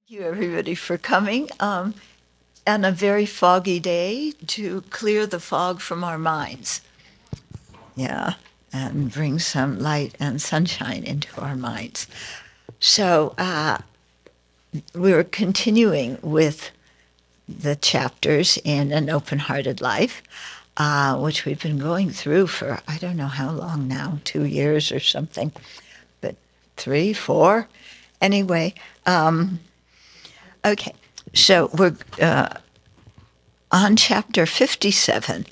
Thank you, everybody, for coming on a very foggy day to clear the fog from our minds. Yeah, and bring some light and sunshine into our minds. So we're continuing with the chapters in An Open-Hearted Life, which we've been going through for I don't know how long now, 2 years or something, but 3, 4. Anyway, okay, so we're on chapter 57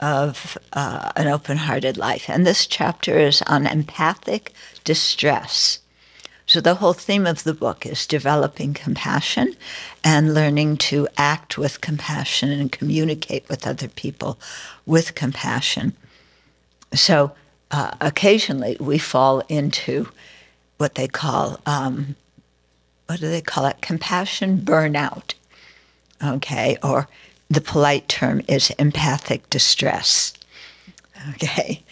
of An Open-Hearted Life, and this chapter is on empathic distress. So the whole theme of the book is developing compassion and learning to act with compassion and communicate with other people with compassion. So occasionally we fall into what they call, what do they call it? Compassion burnout, okay? Or the polite term is empathic distress, okay?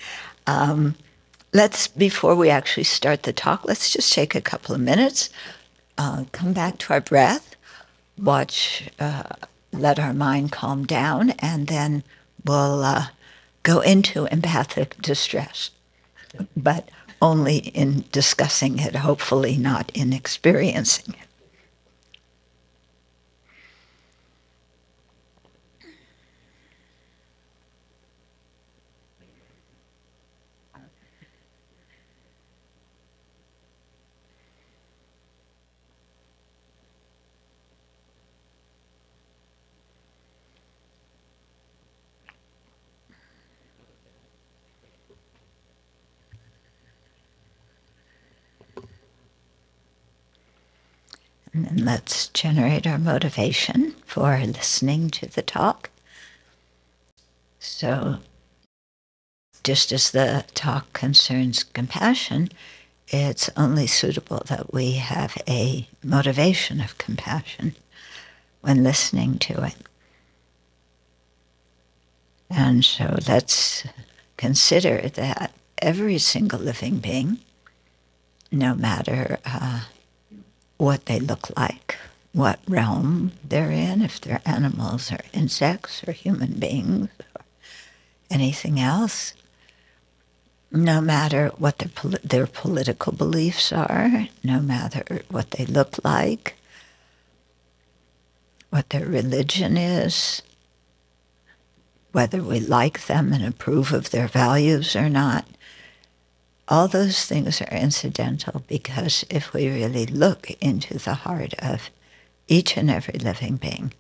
Before we actually start the talk, let's just take a couple of minutes, come back to our breath, watch, let our mind calm down, and then we'll go into empathic distress, but only in discussing it, hopefully not in experiencing it. And then let's generate our motivation for listening to the talk. So, just as the talk concerns compassion, it's only suitable that we have a motivation of compassion when listening to it. And so let's consider that every single living being, no matter what they look like, what realm they're in, if they're animals or insects or human beings or anything else, no matter what their political beliefs are, no matter what they look like, what their religion is, whether we like them and approve of their values or not, all those things are incidental, because if we really look into the heart of each and every living being,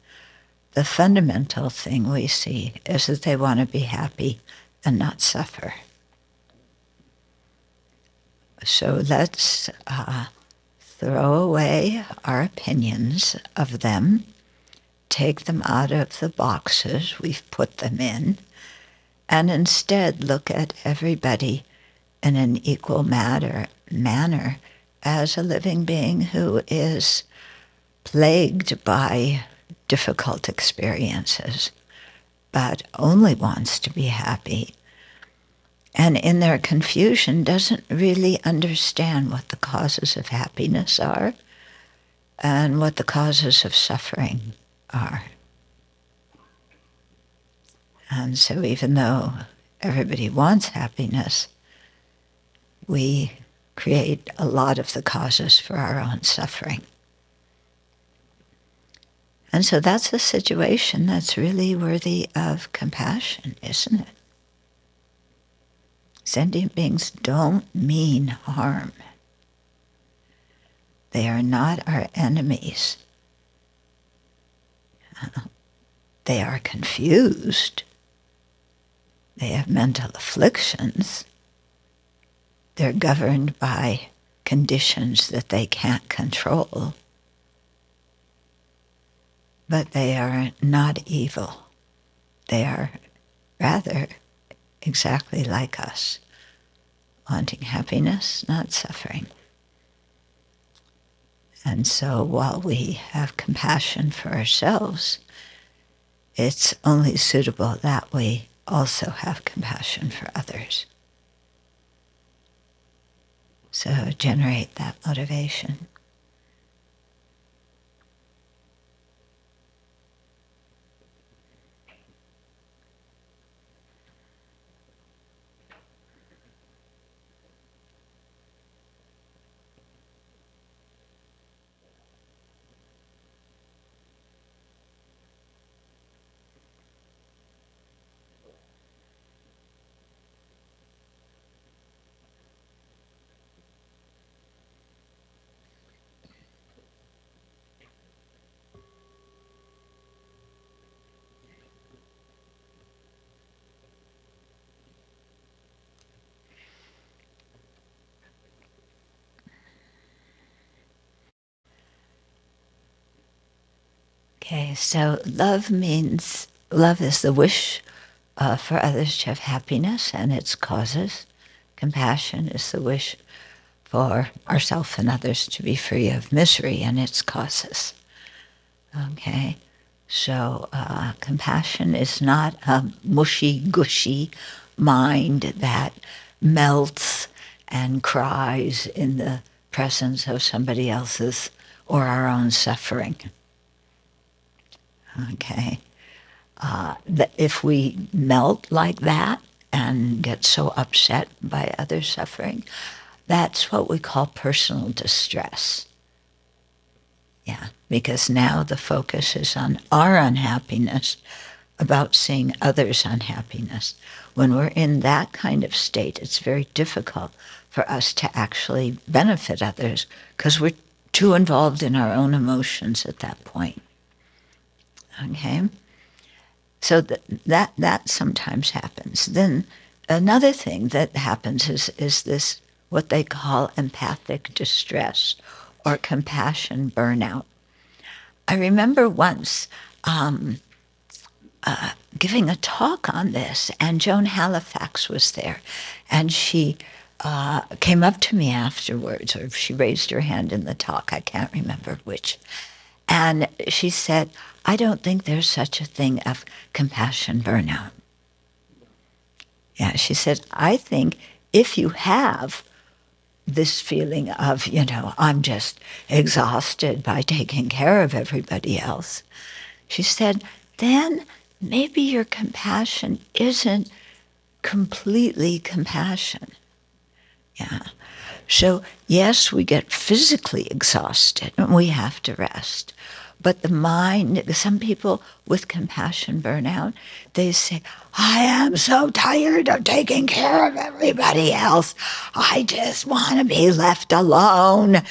the fundamental thing we see is that they want to be happy and not suffer. So let's throw away our opinions of them, take them out of the boxes we've put them in, and instead look at everybody in an equal manner as a living being who is plagued by difficult experiences, but only wants to be happy, and in their confusion doesn't really understand what the causes of happiness are and what the causes of suffering are. And so even though everybody wants happiness, we create a lot of the causes for our own suffering. And so that's a situation that's really worthy of compassion, isn't it? Sentient beings don't mean harm. They are not our enemies. They are confused. They have mental afflictions. They're governed by conditions that they can't control. But they are not evil. They are rather exactly like us, wanting happiness, not suffering. And so while we have compassion for ourselves, it's only suitable that we also have compassion for others. So generate that motivation. Okay, so love is the wish for others to have happiness and its causes. Compassion is the wish for ourselves and others to be free of misery and its causes. Okay, so compassion is not a mushy-gushy mind that melts and cries in the presence of somebody else's or our own suffering. Okay, if we melt like that and get so upset by other suffering, that's what we call personal distress. Yeah, because now the focus is on our unhappiness about seeing others' unhappiness. When we're in that kind of state, it's very difficult for us to actually benefit others because we're too involved in our own emotions at that point. Okay? So that sometimes happens. Then another thing that happens is this, what they call empathic distress or compassion burnout. I remember once giving a talk on this, and Joan Halifax was there, and she came up to me afterwards, or she raised her hand in the talk, I can't remember which, and she said, I don't think there's such a thing as compassion burnout. Yeah, she said, I think if you have this feeling of, I'm just exhausted by taking care of everybody else, she said, then maybe your compassion isn't completely compassion. Yeah. So, yes, we get physically exhausted and we have to rest. But the mind, some people with compassion burnout, they say, I am so tired of taking care of everybody else. I just want to be left alone,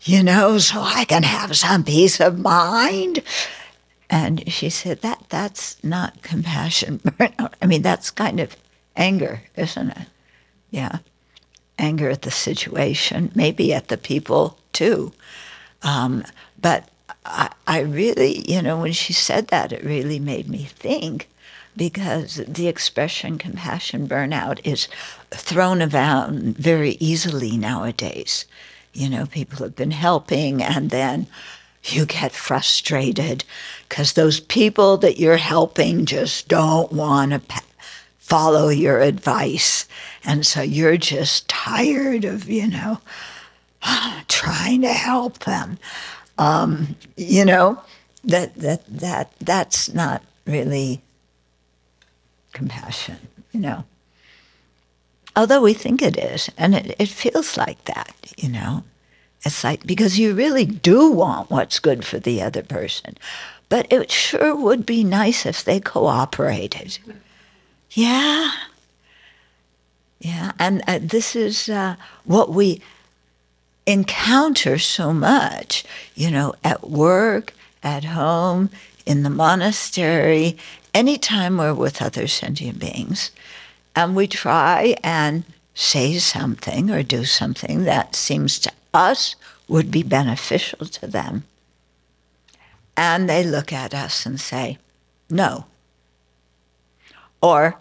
so I can have some peace of mind. And she said, that's not compassion burnout. I mean, that's kind of anger, isn't it? Yeah. Anger at the situation, maybe at the people too. But I really, when she said that, it really made me think, because the expression compassion burnout is thrown around very easily nowadays. People have been helping, and then you get frustrated because those people that you're helping just don't want to follow your advice. And so you're just tired of, trying to help them. That's not really compassion, Although we think it is, and it feels like that, It's like, because you really do want what's good for the other person. But it sure would be nice if they cooperated. Yeah. Yeah, and this is what we encounter so much, at work, at home, in the monastery, anytime we're with other sentient beings, and we try and say something or do something that seems to us would be beneficial to them. And they look at us and say, no. Or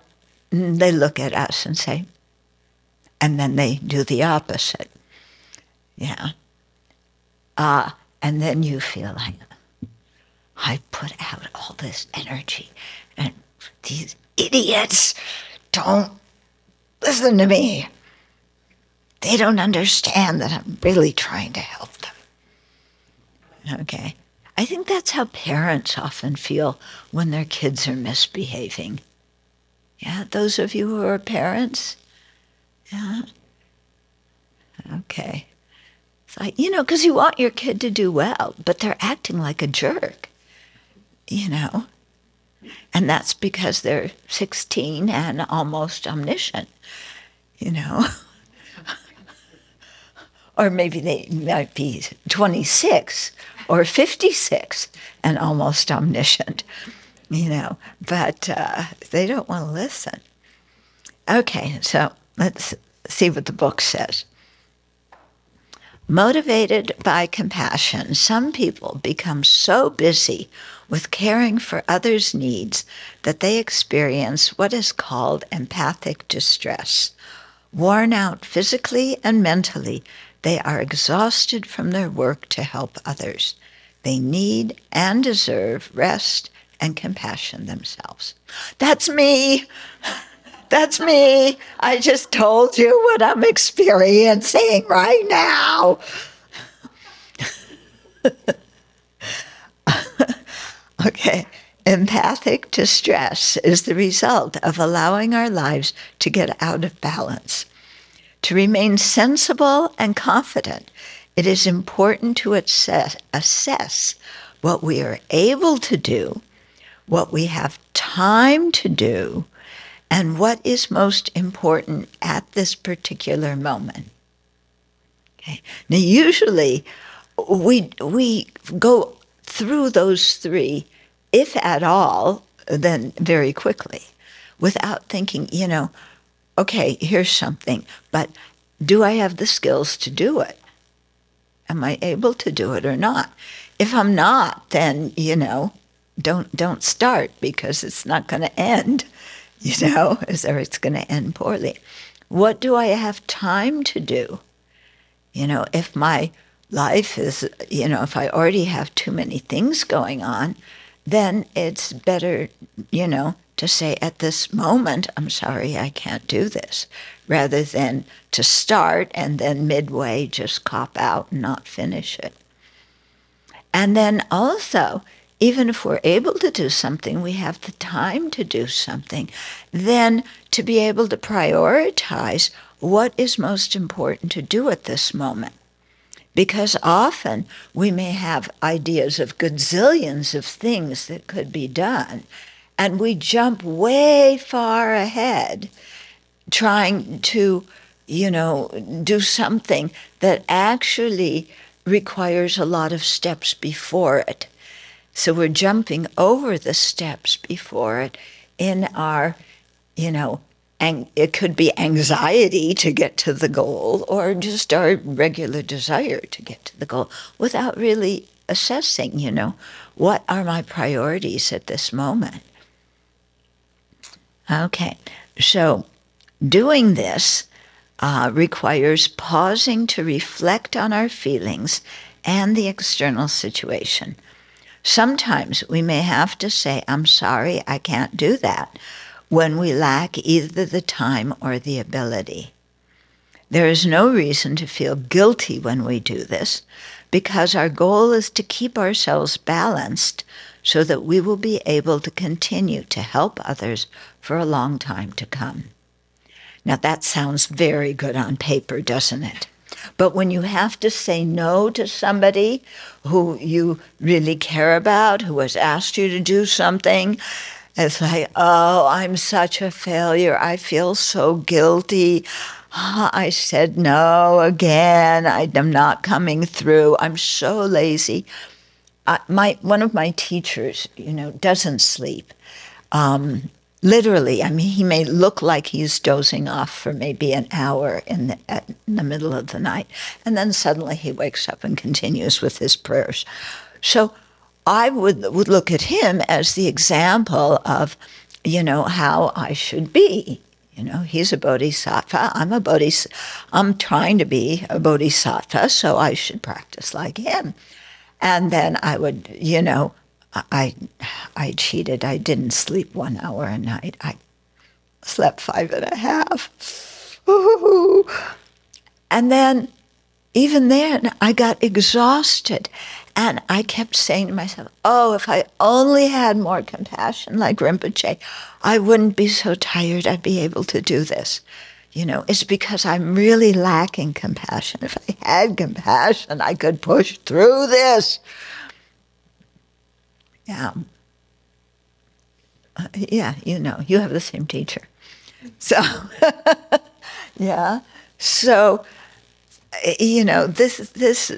they look at us and say, and then they do the opposite. Yeah. And then you feel like, I put out all this energy, and these idiots don't listen to me. They don't understand that I'm really trying to help them. Okay. I think that's how parents often feel when their kids are misbehaving. Yeah, those of you who are parents? Yeah. Okay. It's like, because you want your kid to do well, but they're acting like a jerk, And that's because they're 16 and almost omniscient, Or maybe they might be 26 or 56 and almost omniscient, But they don't want to listen. Okay, so let's see what the book says. Motivated by compassion, some people become so busy with caring for others' needs that they experience what is called empathic distress. Worn out physically and mentally, they are exhausted from their work to help others. They need and deserve rest and compassion themselves. That's me. That's me. I just told you what I'm experiencing right now. Okay. Empathic distress is the result of allowing our lives to get out of balance. To remain sensible and confident, it is important to assess what we are able to do, what we have time to do, and what is most important at this particular moment. Okay. Now, usually we go through those three, if at all, then very quickly, without thinking, okay, here's something, but do I have the skills to do it? Am I able to do it or not? If I'm not, then, don't start, because it's not going to end, or it's going to end poorly. What do I have time to do? If my life is, if I already have too many things going on, then it's better, to say at this moment, I'm sorry, I can't do this, rather than to start and then midway just cop out and not finish it. And then also, even if we're able to do something, we have the time to do something, then to be able to prioritize what is most important to do at this moment. Because often we may have ideas of gazillions of things that could be done, and we jump way far ahead trying to, do something that actually requires a lot of steps before it. So we're jumping over the steps before it in our, and it could be anxiety to get to the goal or just our regular desire to get to the goal without really assessing, what are my priorities at this moment? Okay, so doing this requires pausing to reflect on our feelings and the external situation. Sometimes we may have to say, I'm sorry, I can't do that, when we lack either the time or the ability. There is no reason to feel guilty when we do this, because our goal is to keep ourselves balanced so that we will be able to continue to help others for a long time to come. Now that sounds very good on paper, doesn't it? But when you have to say no to somebody who you really care about, who has asked you to do something, it's like, oh, I'm such a failure. I feel so guilty. I said no again. I'm not coming through. I'm so lazy. One of my teachers, doesn't sleep. Literally, he may look like he's dozing off for maybe an hour in the middle of the night, and then suddenly he wakes up and continues with his prayers. So I would look at him as the example of, how I should be. He's a bodhisattva. I'm trying to be a bodhisattva, so I should practice like him. And then I would, I cheated. I didn't sleep 1 hour a night. I slept 5.5. Ooh. And then, even then, I got exhausted. And I kept saying to myself, oh, if I only had more compassion like Rinpoche, I wouldn't be so tired. I'd be able to do this. It's because I'm really lacking compassion. If I had compassion, I could push through this. Yeah. You have the same teacher. So, yeah. So, this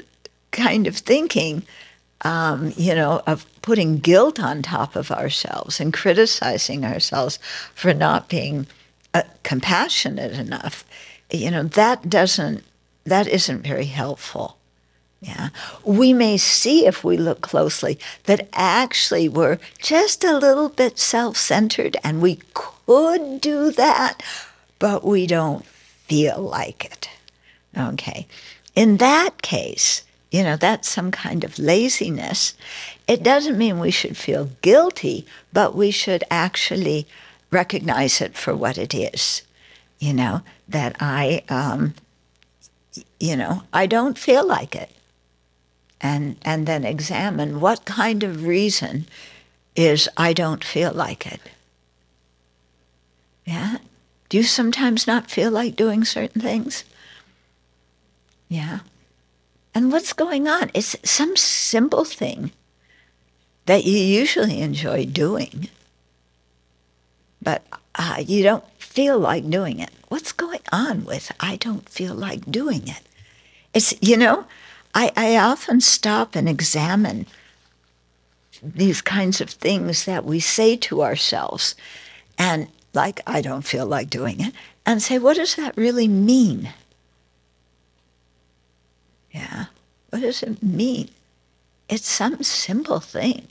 kind of thinking, of putting guilt on top of ourselves and criticizing ourselves for not being compassionate enough, that isn't very helpful. Yeah, we may see if we look closely that actually we're just a little bit self-centered and we could do that, but we don't feel like it. Okay. In that case, that's some kind of laziness. It doesn't mean we should feel guilty, but we should actually recognize it for what it is. That I don't feel like it. And then examine what kind of reason is I don't feel like it. Yeah? Do you sometimes not feel like doing certain things? Yeah. And what's going on? It's some simple thing that you usually enjoy doing, but you don't feel like doing it. What's going on with I don't feel like doing it? It's, I often stop and examine these kinds of things that we say to ourselves, and like, I don't feel like doing it, and say, what does that really mean? Yeah, what does it mean? It's some simple thing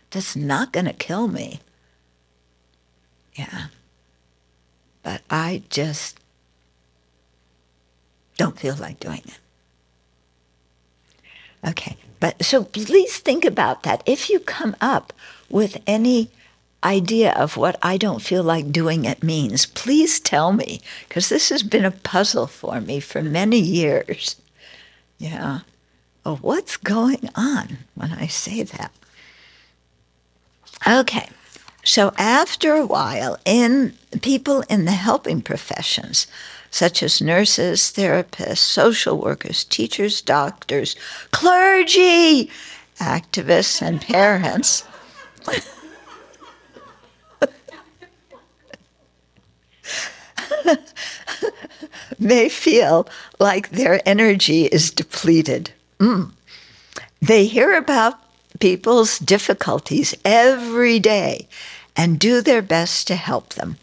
that's not going to kill me. Yeah, but I just don't feel like doing it. Okay, but so please think about that. If you come up with any idea of what I don't feel like doing it means, please tell me, because this has been a puzzle for me for many years. Yeah. Oh, what's going on when I say that? Okay, so after a while, people in the helping professions, such as nurses, therapists, social workers, teachers, doctors, clergy, activists, and parents, may feel like their energy is depleted. They hear about people's difficulties every day and do their best to help them.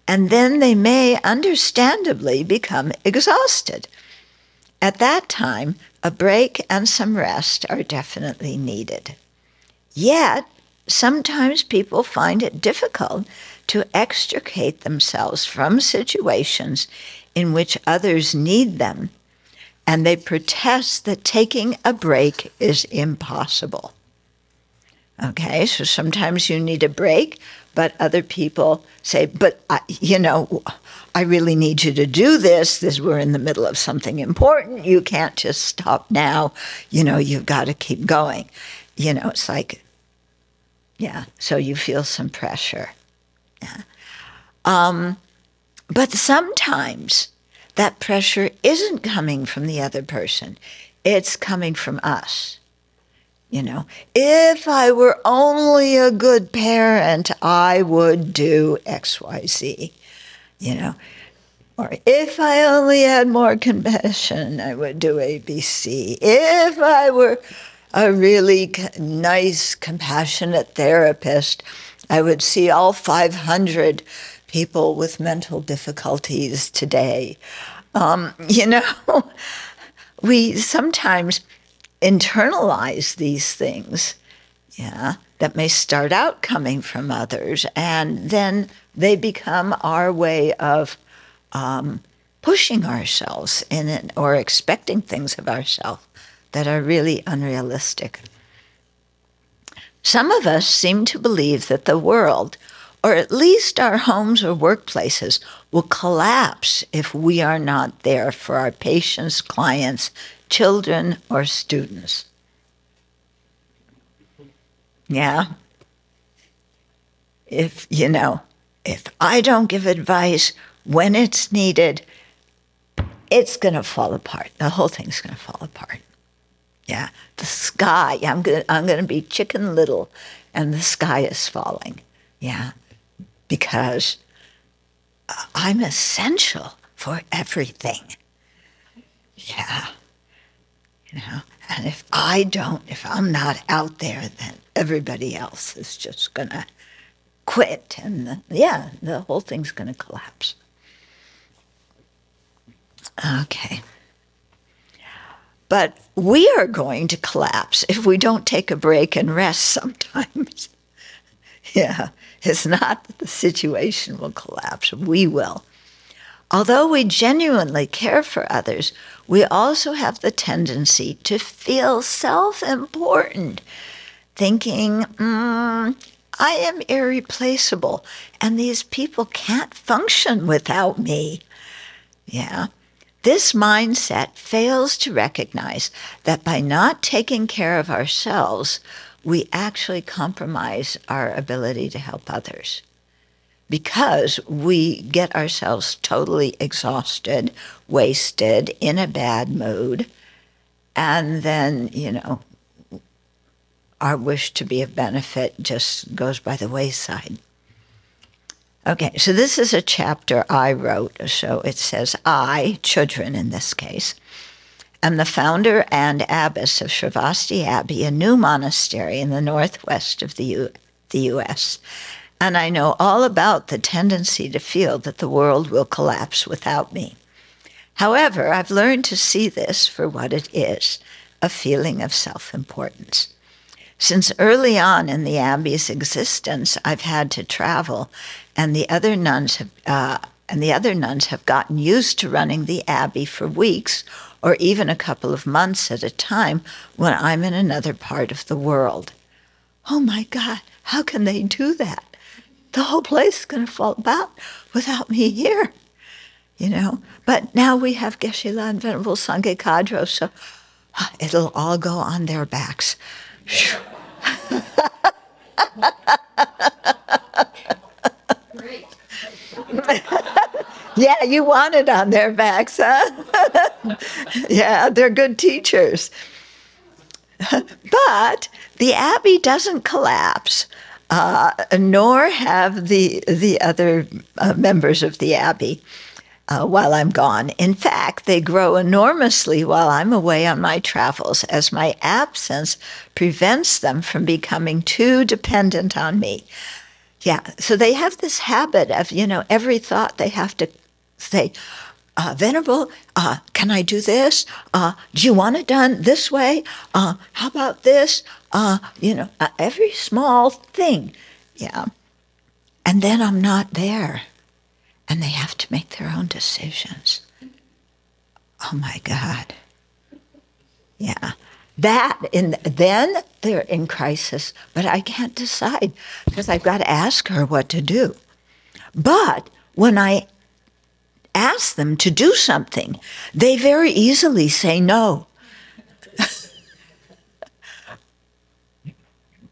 And then they may understandably become exhausted. At that time, a break and some rest are definitely needed. Yet, sometimes people find it difficult to extricate themselves from situations in which others need them, and they protest that taking a break is impossible. Okay, so sometimes you need a break, but other people say, but, I really need you to do this. We're in the middle of something important. You can't just stop now. You've got to keep going. It's like, yeah, so you feel some pressure. Yeah. But sometimes that pressure isn't coming from the other person. It's coming from us. If I were only a good parent, I would do X, Y, Z, Or if I only had more compassion, I would do A, B, C. If I were a really nice, compassionate therapist, I would see all 500 people with mental difficulties today. We sometimes internalize these things, that may start out coming from others, and then they become our way of pushing ourselves in it or expecting things of ourselves that are really unrealistic. Some of us seem to believe that the world, or at least our homes or workplaces, will collapse if we are not there for our patients, clients, children, or students. Yeah. If I don't give advice when it's needed, it's going to fall apart. The whole thing's going to fall apart. Yeah. The sky, I'm going to be Chicken Little, and the sky is falling. Yeah. Because I'm essential for everything. Yeah. And if I'm not out there, then everybody else is just going to quit. And the whole thing's going to collapse. Okay. But we are going to collapse if we don't take a break and rest sometimes. Yeah, it's not that the situation will collapse, we will. Although we genuinely care for others, we also have the tendency to feel self-important, thinking, I am irreplaceable, and these people can't function without me. Yeah. This mindset fails to recognize that by not taking care of ourselves, we actually compromise our ability to help others, because we get ourselves totally exhausted, wasted, in a bad mood, and then, our wish to be of benefit just goes by the wayside. Okay, so this is a chapter I wrote. So it says, I, Chodron in this case, am the founder and abbess of Sravasti Abbey, a new monastery in the northwest of the U.S., and I know all about the tendency to feel that the world will collapse without me. However, I've learned to see this for what it is, a feeling of self-importance. Since early on in the Abbey's existence, I've had to travel, and the other nuns have gotten used to running the Abbey for weeks or even a couple of months at a time when I'm in another part of the world. Oh my God, how can they do that? The whole place is going to fall apart without me here, But now we have Geshe-la and Venerable Sangye Kadro, so it'll all go on their backs. Great. Yeah, you want it on their backs, huh? Yeah, they're good teachers. But the Abbey doesn't collapse, nor have the other members of the Abbey while I'm gone. In fact, they grow enormously while I'm away on my travels, as my absence prevents them from becoming too dependent on me. Yeah, so they have this habit of, every thought they have to say, Venerable, can I do this? Do you want it done this way? How about this? Every small thing. Yeah. And then I'm not there. And they have to make their own decisions. Oh my God. Yeah. Then they're in crisis, but I can't decide because I've got to ask her what to do. But when I ask them to do something, they very easily say no.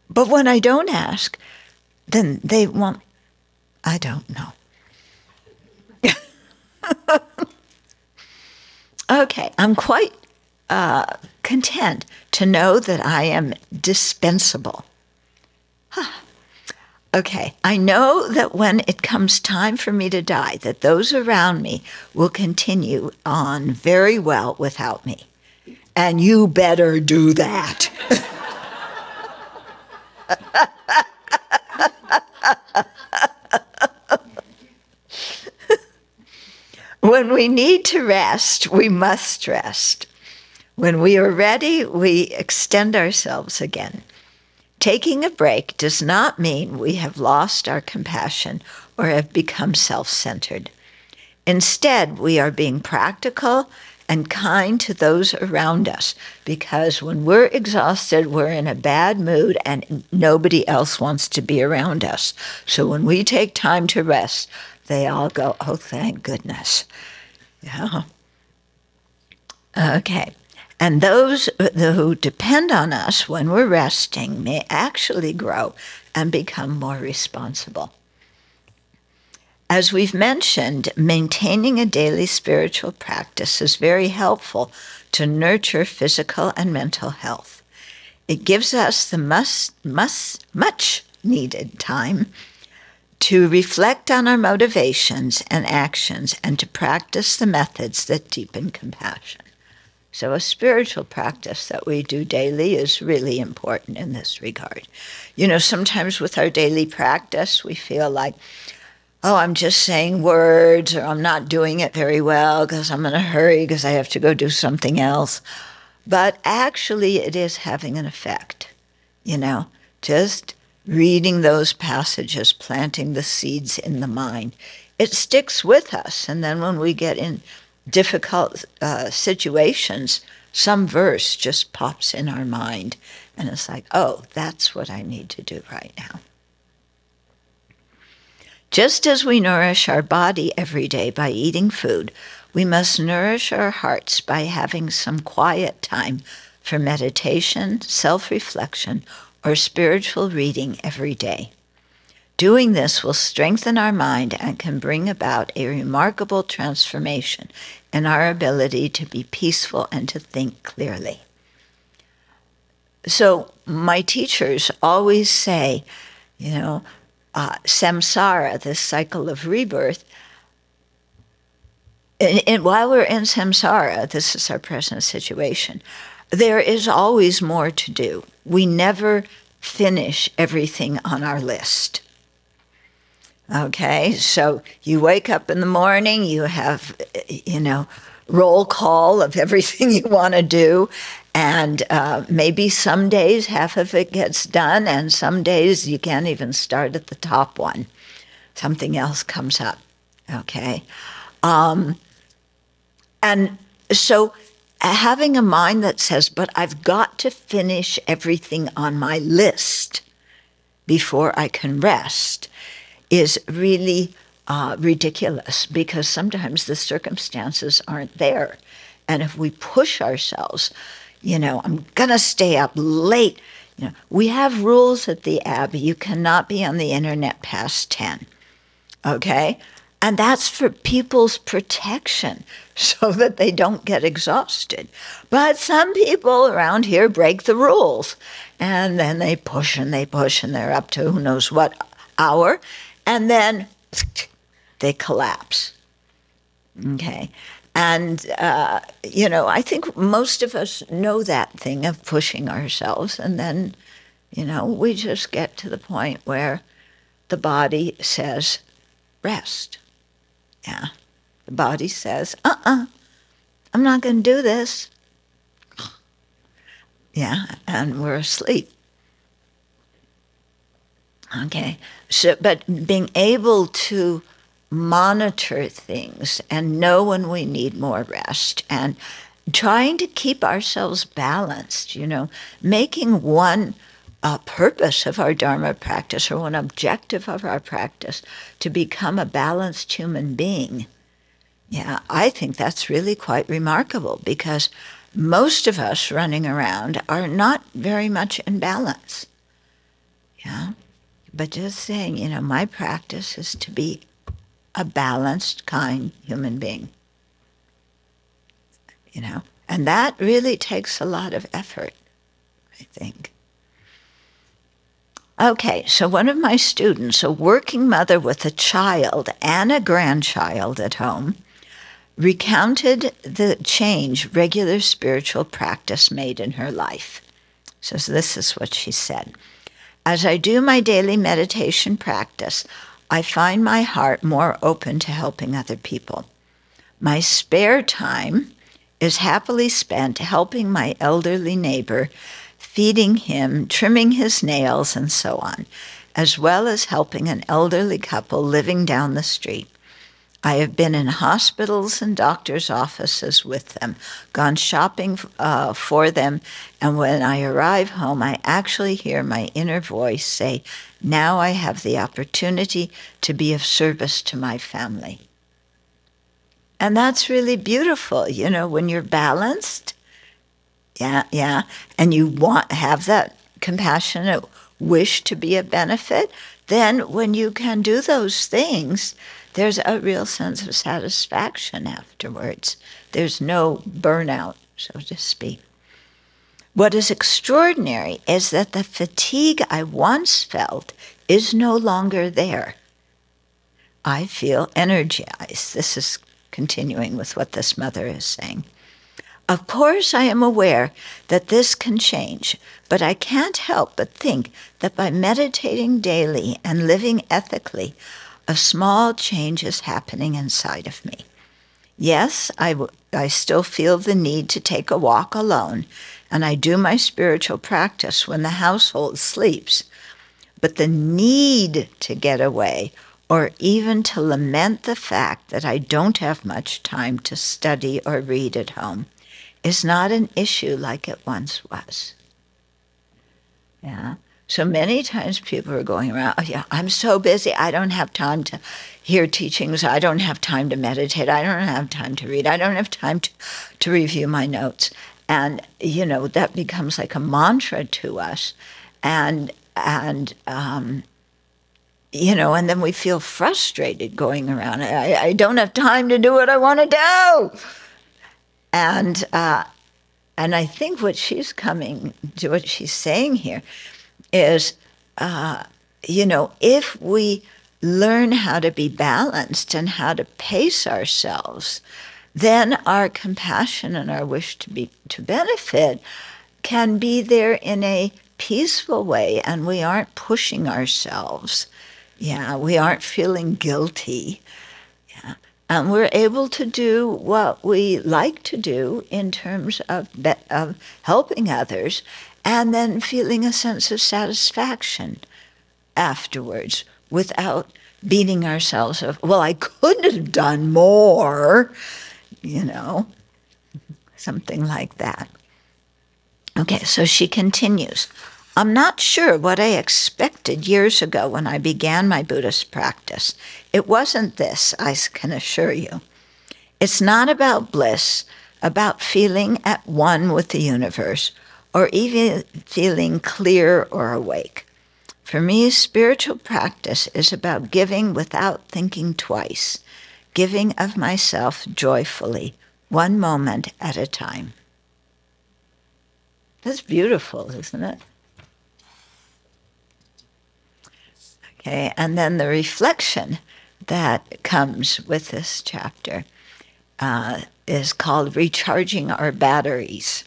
But when I don't ask, then they want, I don't know. Okay, I'm quite content to know that I am dispensable. Okay, I know that when it comes time for me to die, that those around me will continue on very well without me. And you better do that. When we need to rest, we must rest. When we are ready, we extend ourselves again. Taking a break does not mean we have lost our compassion or have become self-centered. Instead, we are being practical and kind to those around us, because when we're exhausted, we're in a bad mood and nobody else wants to be around us. So when we take time to rest, they all go, oh, thank goodness. Yeah. Okay. And those who depend on us when we're resting may actually grow and become more responsible. As we've mentioned, maintaining a daily spiritual practice is very helpful to nurture physical and mental health. It gives us the much needed time to reflect on our motivations and actions and to practice the methods that deepen compassion. So a spiritual practice that we do daily is really important in this regard. Sometimes with our daily practice, we feel like, oh, I'm just saying words, or I'm not doing it very well because I'm in a hurry because I have to go do something else. But actually it is having an effect, just reading those passages, planting the seeds in the mind. It sticks with us, and then when we get in difficult situations, some verse just pops in our mind, and it's like, oh, that's what I need to do right now. Just as we nourish our body every day by eating food, we must nourish our hearts by having some quiet time for meditation, self-reflection, or spiritual reading every day. Doing this will strengthen our mind and can bring about a remarkable transformation in our ability to be peaceful and to think clearly. So my teachers always say, samsara, this cycle of rebirth, and while we're in samsara, this is our present situation, there is always more to do. We never finish everything on our list. Okay, so you wake up in the morning, you have, roll call of everything you want to do, and maybe some days half of it gets done, and some days you can't even start at the top one. Something else comes up, okay? And so having a mind that says, but I've got to finish everything on my list before I can rest, is really ridiculous, because sometimes the circumstances aren't there. And if we push ourselves, I'm going to stay up late. We have rules at the Abbey. You cannot be on the internet past 10, okay? And that's for people's protection, so that they don't get exhausted. But some people around here break the rules, and then they push, and they're up to who knows what hour, and then they collapse. Okay. And, I think most of us know that thing of pushing ourselves, and then, we just get to the point where the body says, rest. Yeah. The body says, I'm not going to do this. Yeah, and we're asleep. Okay, so but being able to monitor things and know when we need more rest, and trying to keep ourselves balanced, making one purpose of our Dharma practice, or one objective of our practice, to become a balanced human being. Yeah, I think that's really quite remarkable, because most of us running around are not very much in balance. Yeah. But just saying, my practice is to be a balanced, kind human being. And that really takes a lot of effort, I think. Okay, so one of my students, a working mother with a child and a grandchild at home, recounted the change regular spiritual practice made in her life. So this is what she said. As I do my daily meditation practice, I find my heart more open to helping other people. My spare time is happily spent helping my elderly neighbor, feeding him, trimming his nails, and so on, as well as helping an elderly couple living down the street. I have been in hospitals and doctors' offices with them, gone shopping for them, and when I arrive home, I actually hear my inner voice say, now I have the opportunity to be of service to my family. And that's really beautiful, when you're balanced, yeah, and you have that compassionate wish to be a benefit, then when you can do those things, there's a real sense of satisfaction afterwards. There's no burnout, so to speak. What is extraordinary is that the fatigue I once felt is no longer there. I feel energized. This is continuing with what this mother is saying. Of course, I am aware that this can change, but I can't help but think that by meditating daily and living ethically, a small change is happening inside of me. Yes, I still feel the need to take a walk alone, and I do my spiritual practice when the household sleeps. But the need to get away, or even to lament the fact that I don't have much time to study or read at home, is not an issue like it once was. Yeah. So many times people are going around, oh, yeah, I'm so busy, I don't have time to hear teachings, I don't have time to meditate, I don't have time to read, I don't have time to review my notes. And, that becomes like a mantra to us. And then we feel frustrated going around. I don't have time to do what I want to do. And I think what she's saying here is, if we learn how to be balanced and how to pace ourselves, then our compassion and our wish to benefit can be there in a peaceful way, and we aren't pushing ourselves. Yeah, we aren't feeling guilty. Yeah. And we're able to do what we like to do in terms of helping others, and then feeling a sense of satisfaction afterwards without beating ourselves up. Well, I could have done more, something like that. Okay, so she continues. I'm not sure what I expected years ago when I began my Buddhist practice. It wasn't this, I can assure you. It's not about bliss, about feeling at one with the universe, or even feeling clear or awake. For me, spiritual practice is about giving without thinking twice, giving of myself joyfully, one moment at a time. That's beautiful, isn't it? Okay, and then the reflection that comes with this chapter is called Recharging Our Batteries.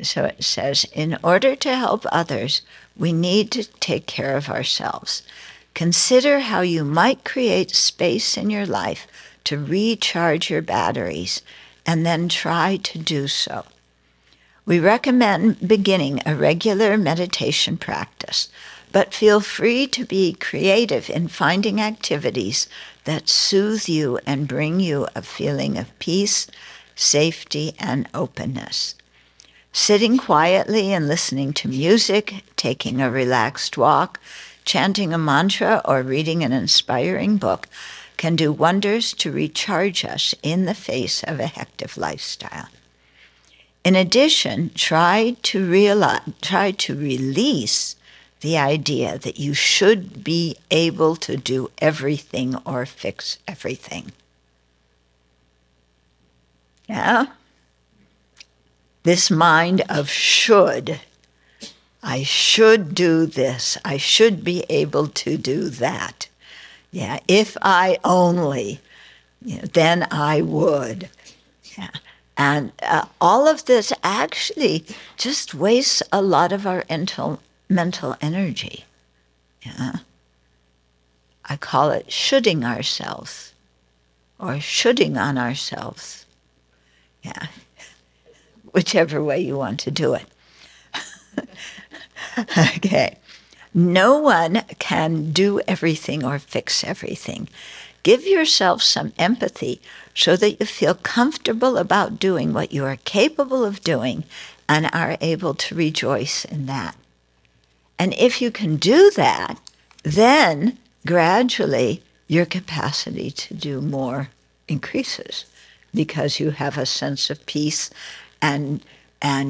So it says, in order to help others, we need to take care of ourselves. Consider how you might create space in your life to recharge your batteries, and then try to do so. We recommend beginning a regular meditation practice, but feel free to be creative in finding activities that soothe you and bring you a feeling of peace, safety, and openness. Sitting quietly and listening to music, taking a relaxed walk, chanting a mantra, or reading an inspiring book can do wonders to recharge us in the face of a hectic lifestyle. In addition, try to release the idea that you should be able to do everything or fix everything. Yeah? This mind of should. I should do this. I should be able to do that. Yeah, if I only, then I would. Yeah. And all of this actually just wastes a lot of our mental energy. Yeah. I call it shoulding ourselves, or shoulding on ourselves. Yeah, whichever way you want to do it. Okay. No one can do everything or fix everything. Give yourself some empathy so that you feel comfortable about doing what you are capable of doing and are able to rejoice in that. And if you can do that, then gradually your capacity to do more increases because you have a sense of peace and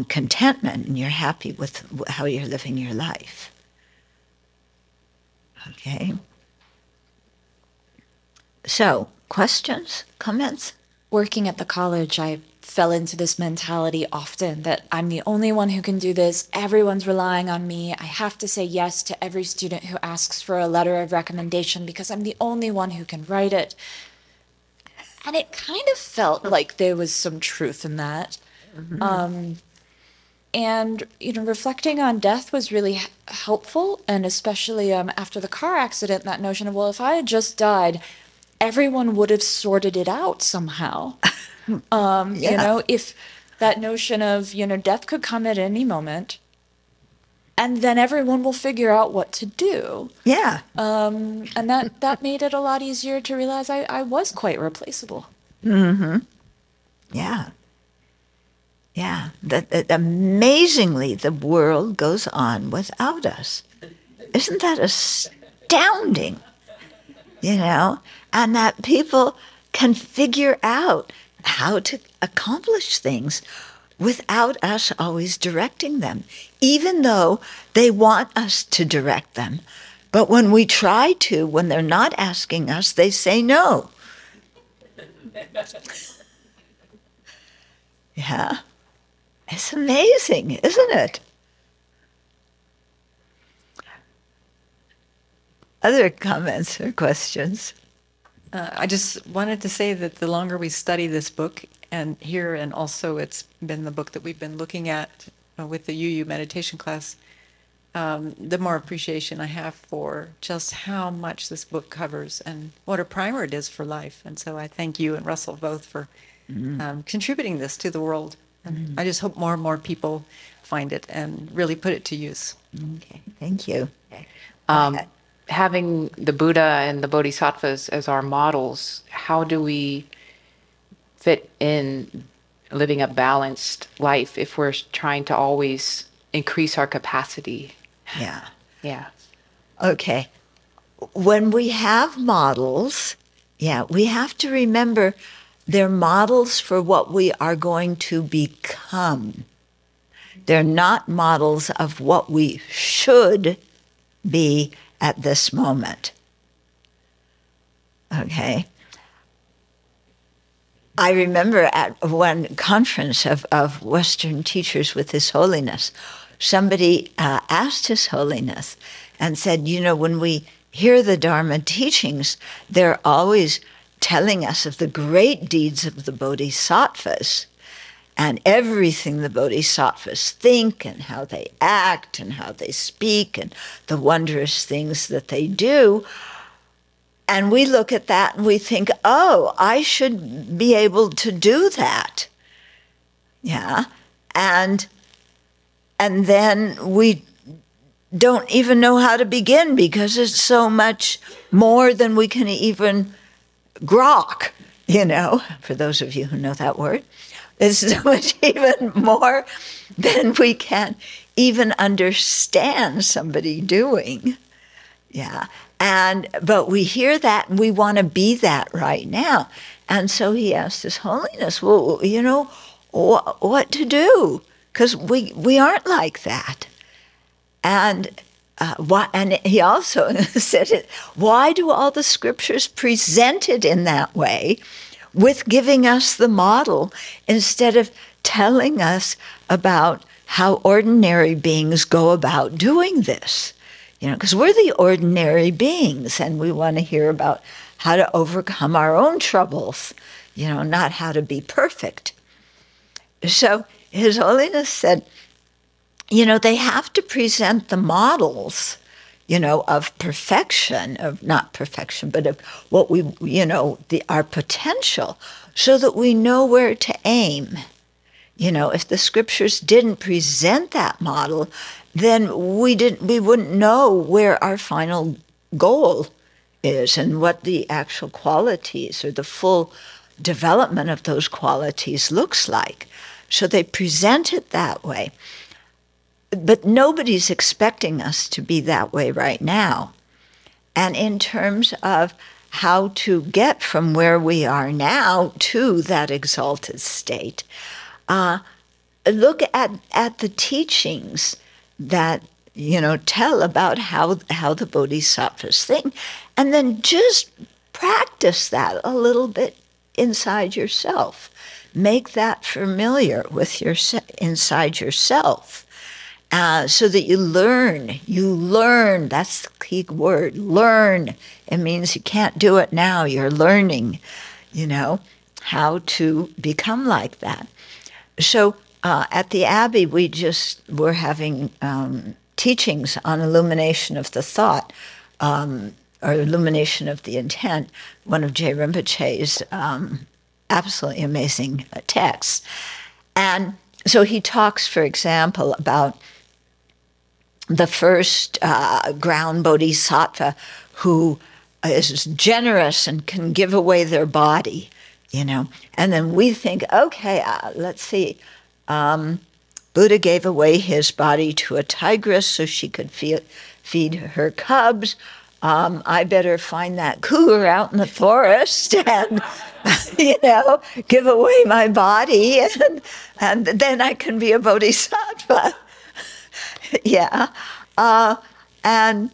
contentment, and you're happy with how you're living your life. Okay? So, questions, comments? Working at the college, I fell into this mentality often that I'm the only one who can do this, everyone's relying on me, I have to say yes to every student who asks for a letter of recommendation because I'm the only one who can write it. And it kind of felt like there was some truth in that. Mm-hmm. And, reflecting on death was really helpful, and especially after the car accident, that notion of, well, if I had just died, everyone would have sorted it out somehow. You know, if that notion of, you know, death could come at any moment, and then everyone will figure out what to do. Yeah. And that made it a lot easier to realize I was quite replaceable. Yeah. Yeah. That amazingly, the world goes on without us. Isn't that astounding? You know, and that people can figure out how to accomplish things without us always directing them, even though they want us to direct them. But when we try to, when they're not asking us, they say no. Yeah. It's amazing, isn't it? Other comments or questions? I just wanted to say that the longer we study this book and here, and also it's been the book that we've been looking at with the UU meditation class, the more appreciation I have for just how much this book covers and what a primer it is for life. And so I thank you and Russell both for contributing this to the world. And I just hope more and more people find it and really put it to use. Okay, thank you. Having the Buddha and the Bodhisattvas as our models, how do we fit in living a balanced life if we're trying to always increase our capacity? Yeah. Yeah. Okay. When we have models, we have to remember they're models for what we are going to become. They're not models of what we should be at this moment. Okay. I remember at one conference of Western teachers with His Holiness, somebody asked His Holiness and said, you know, when we hear the Dharma teachings, they're always telling us of the great deeds of the Bodhisattvas and everything the Bodhisattvas think and how they act and how they speak and the wondrous things that they do. And we look at that and we think, oh, I should be able to do that. Yeah. And then we don't even know how to begin because it's so much more than we can even grok, you know, for those of you who know that word. It's so much even more than we can even understand somebody doing. Yeah. But we hear that and we want to be that right now. And so he asked His Holiness, well, you know, what to do? Because we aren't like that. And he also said, why do all the scriptures present it in that way, with giving us the model instead of telling us about how ordinary beings go about doing this? You know, because we're the ordinary beings and we want to hear about how to overcome our own troubles, you know, not how to be perfect. So His Holiness said, you know, they have to present the models, you know, of perfection, of not perfection, but of what we, you know, our potential, so that we know where to aim. You know, if the scriptures didn't present that model, then we wouldn't know where our final goal is and what the actual qualities or the full development of those qualities looks like. So they present it that way. But nobody's expecting us to be that way right now. And in terms of how to get from where we are now to that exalted state, look at the teachings that, you know, tell about how the bodhisattvas think, and then just practice that a little bit inside yourself. Make that familiar with inside yourself, so that you learn. You learn. That's the key word. Learn. It means you can't do it now. You're learning, you know, how to become like that. So at the Abbey, we're having teachings on illumination of the thought or illumination of the intent, one of J. Rinpoche's absolutely amazing texts. And so he talks, for example, about the first ground bodhisattva who is generous and can give away their body, you know. And then we think, okay, let's see, Buddha gave away his body to a tigress so she could feed her cubs. I better find that cougar out in the forest and, you know, give away my body, and then I can be a bodhisattva. Yeah. And,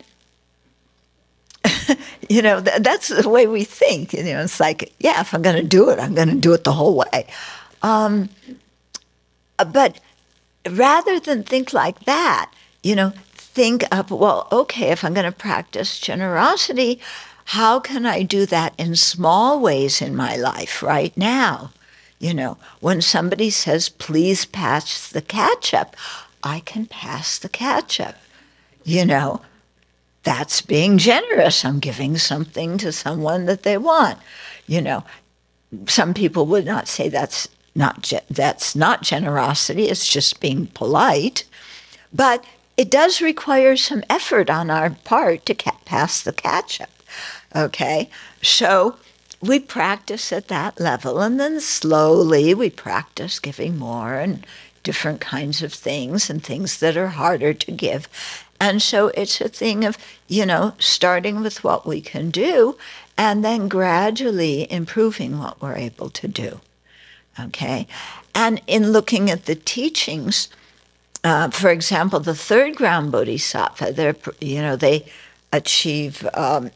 you know, that's the way we think. You know, it's like, yeah, if I'm going to do it, I'm going to do it the whole way. But rather than think like that, you know, think of, well, okay, if I'm going to practice generosity, how can I do that in small ways in my life right now? You know, when somebody says, please pass the ketchup, I can pass the ketchup. You know, that's being generous. I'm giving something to someone that they want. You know, some people would not say that's not generosity, it's just being polite. But it does require some effort on our part to pass the ketchup, okay? So we practice at that level, and then slowly we practice giving more and different kinds of things and things that are harder to give. And so it's a thing of, you know, starting with what we can do and then gradually improving what we're able to do, okay? And in looking at the teachings, for example, the third ground bodhisattva, they achieve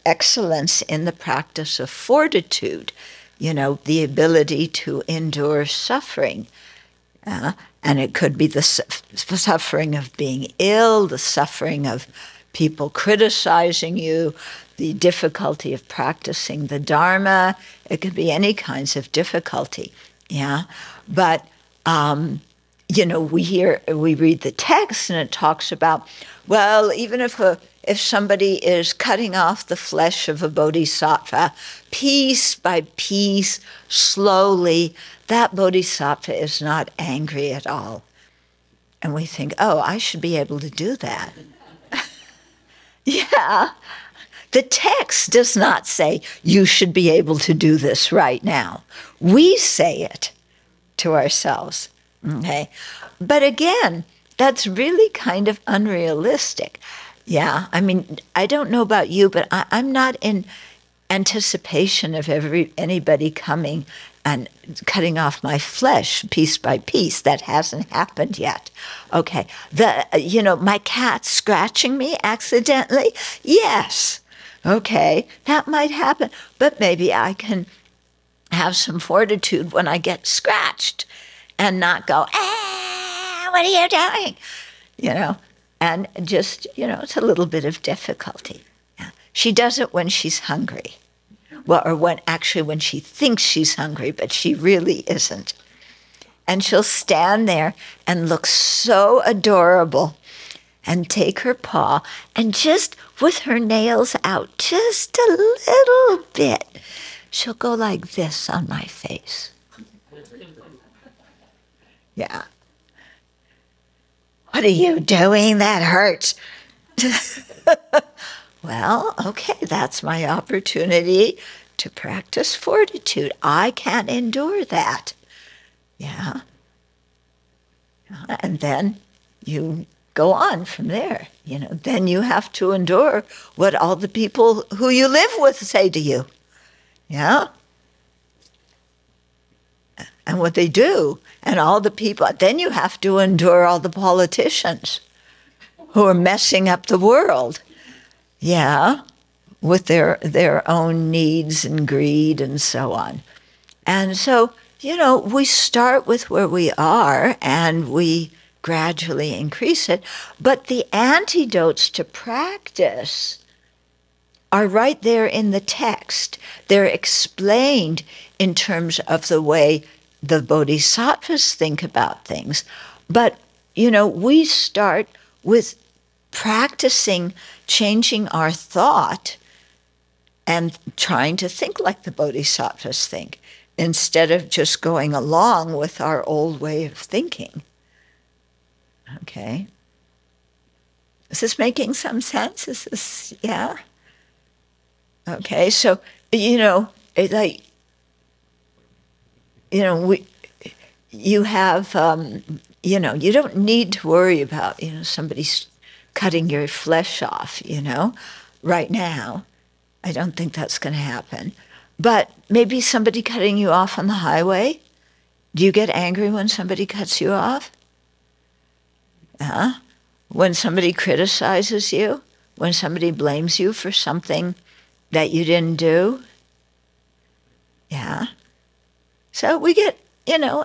excellence in the practice of fortitude, you know, the ability to endure suffering. And it could be the suffering of being ill, the suffering of people criticizing you, the difficulty of practicing the Dharma. It could be any kinds of difficulty, yeah? But you know, we read the text and it talks about, well, even if somebody is cutting off the flesh of a bodhisattva, piece by piece, slowly, that bodhisattva is not angry at all. And we think, oh, I should be able to do that. Yeah. The text does not say, you should be able to do this right now. We say it to ourselves. Okay, but again, that's really kind of unrealistic. Yeah, I mean, I don't know about you, but I'm not in anticipation of anybody coming and cutting off my flesh piece by piece. That hasn't happened yet. Okay, my cat scratching me accidentally? Yes. Okay, that might happen, but maybe I can have some fortitude when I get scratched and not go, what are you doing? You know, and just, you know, it's a little bit of difficulty. Yeah. She does it when she's hungry. Well, or when she thinks she's hungry, but she really isn't. And she'll stand there and look so adorable and take her paw and just with her nails out just a little bit, she'll go like this on my face. Yeah. What are you doing? That hurts. Well, okay, that's my opportunity to practice fortitude. I can't endure that. Yeah. And then you go on from there. You know, then you have to endure what all the people who you live with say to you. Yeah. And what they do, and all the people. Then you have to endure all the politicians who are messing up the world. Yeah, with their own needs and greed and so on. And so, you know, we start with where we are and we gradually increase it. But the antidotes to practice are right there in the text. They're explained in terms of the way the bodhisattvas think about things. But, you know, we start with practicing changing our thought and trying to think like the bodhisattvas think, instead of just going along with our old way of thinking. Okay? Is this making some sense? Is this, yeah? Okay, so, it's like, you have, you don't need to worry about, somebody's cutting your flesh off, right now. I don't think that's going to happen. But maybe somebody cutting you off on the highway. Do you get angry when somebody cuts you off? When somebody criticizes you? When somebody blames you for something that you didn't do? Yeah. So we get,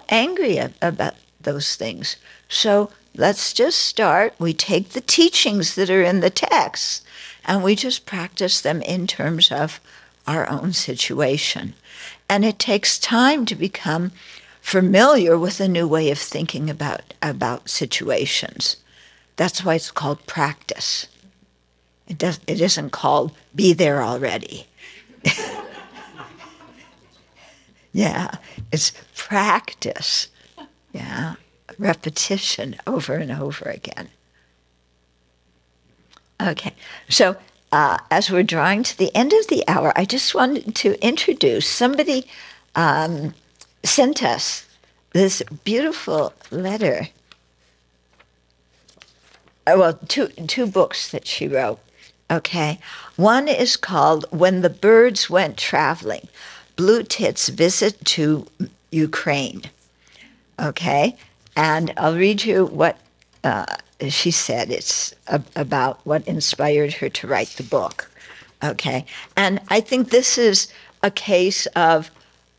angry about those things. So let's just start. We take the teachings that are in the text and we just practice them in terms of our own situation. And it takes time to become familiar with a new way of thinking about situations. That's why it's called practice. It isn't called be there already. Yeah, it's practice. Yeah, repetition over and over again. Okay, so as we're drawing to the end of the hour, I just wanted to introduce somebody sent us this beautiful letter. Well, two books that she wrote. Okay, one is called "When the Birds Went Traveling: Blue Tit's Visit to Ukraine." Okay, and I'll read you what she said. It's about what inspired her to write the book. Okay, and I think this is a case of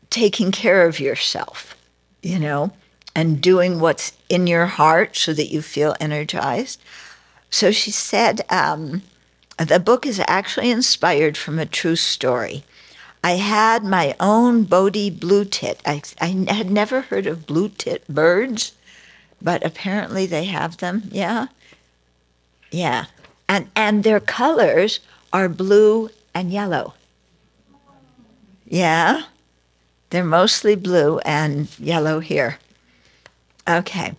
taking care of yourself, and doing what's in your heart so that you feel energized. So she said, the book is actually inspired from a true story. I had my own Bodhi blue tit. I had never heard of blue tit birds, but apparently they have them. Yeah? Yeah. And their colors are blue and yellow. Yeah? They're mostly blue and yellow here. Okay.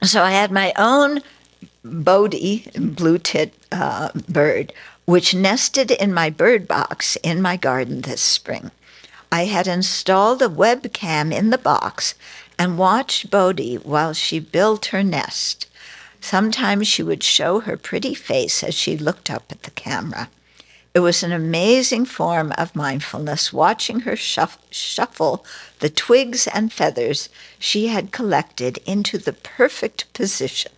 So I had my own Bodhi blue tit bird, which nested in my bird box in my garden this spring. I had installed a webcam in the box and watched Bodhi while she built her nest. Sometimes she would show her pretty face as she looked up at the camera. It was an amazing form of mindfulness, watching her shuffle the twigs and feathers she had collected into the perfect position.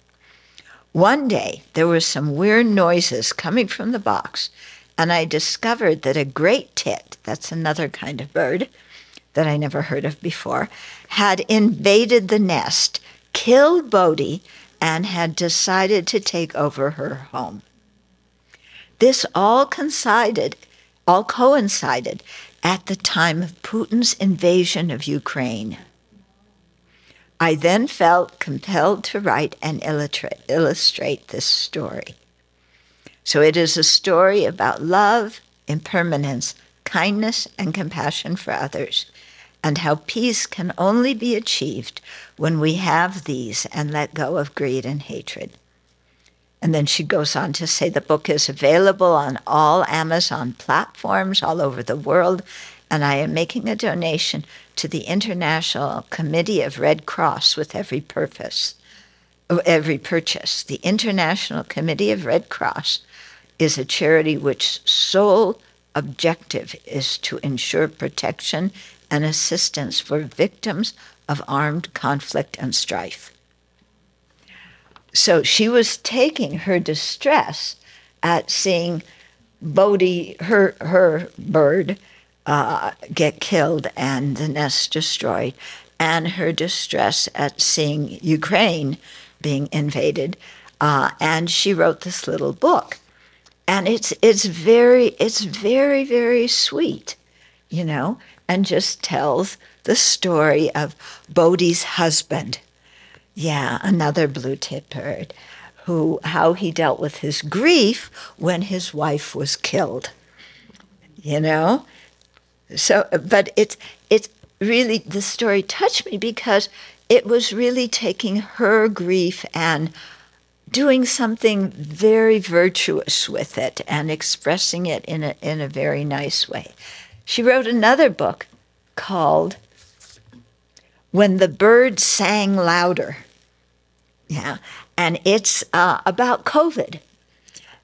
One day, there were some weird noises coming from the box, and I discovered that a great tit, that's another kind of bird that I never heard of before, had invaded the nest, killed Bodhi, and had decided to take over her home. This all coincided at the time of Putin's invasion of Ukraine. I then felt compelled to write and illustrate this story. So it is a story about love, impermanence, kindness, and compassion for others, and how peace can only be achieved when we have these and let go of greed and hatred. And then she goes on to say the book is available on all Amazon platforms all over the world, and I am making a donation to the International Committee of Red Cross with every purchase. The International Committee of Red Cross is a charity which sole objective is to ensure protection and assistance for victims of armed conflict and strife. So she was taking her distress at seeing Bodhi, her bird, get killed and the nest destroyed, and her distress at seeing Ukraine being invaded, and she wrote this little book, and it's very, very sweet, and just tells the story of Bodhi's husband, another blue tit bird, how he dealt with his grief when his wife was killed. you know? So, but it's really, the story touched me because it was really taking her grief and doing something very virtuous with it and expressing it in a very nice way. She wrote another book called When the Birds Sang Louder. Yeah, and it's about COVID,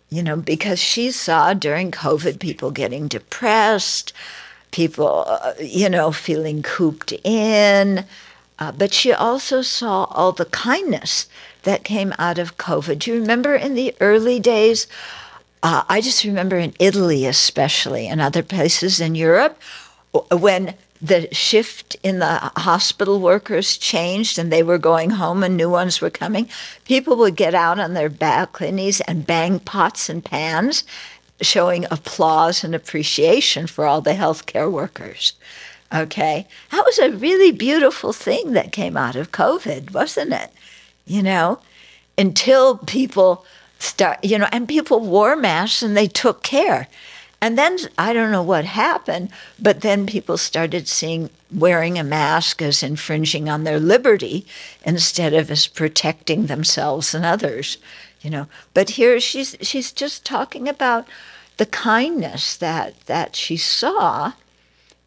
you know, because she saw during COVID people getting depressed, people, you know, feeling cooped in, but she also saw all the kindness that came out of COVID. Do you remember in the early days? I just remember in Italy especially, and other places in Europe, when the shift in the hospital workers changed and they were going home and new ones were coming, people would get out on their balconies and bang pots and pans, showing applause and appreciation for all the healthcare workers. Okay? That was a really beautiful thing that came out of COVID, wasn't it? You know, until people you know, and people wore masks and they took care. And then, I don't know what happened, but then people started seeing wearing a mask as infringing on their liberty instead of as protecting themselves and others, you know. But here she's just talking about the kindness that she saw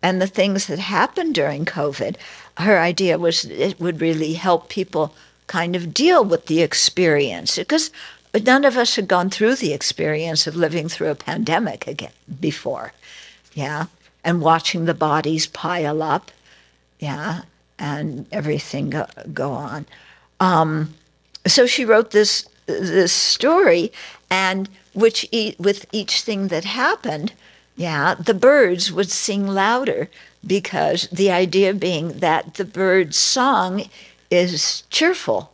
and the things that happened during COVID. Her idea was it would really help people kind of deal with the experience, because none of us had gone through the experience of living through a pandemic again before, yeah, and watching the bodies pile up, yeah, and everything go on. So she wrote this story, and with each thing that happened, yeah, the birds would sing louder, because the idea being that the bird's song is cheerful.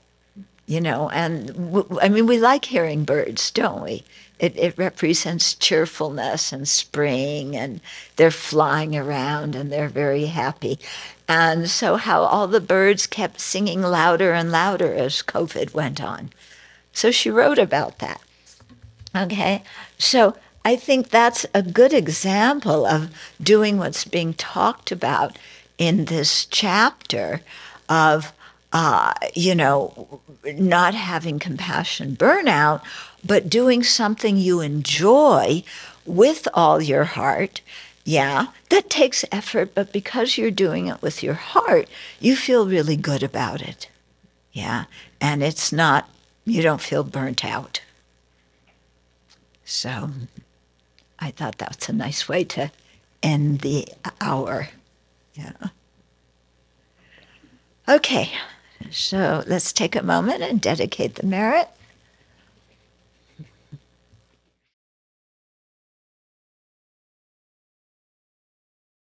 You know, and I mean, we like hearing birds, don't we? It represents cheerfulness and spring, and they're flying around and they're very happy. And so how all the birds kept singing louder and louder as COVID went on. So she wrote about that. Okay, so I think that's a good example of doing what's being talked about in this chapter of you know, not having compassion burnout, but doing something you enjoy with all your heart. Yeah, that takes effort, but because you're doing it with your heart, you feel really good about it. Yeah, and it's not, you don't feel burnt out. So I thought that's a nice way to end the hour. Yeah. Okay. So let's take a moment and dedicate the merit.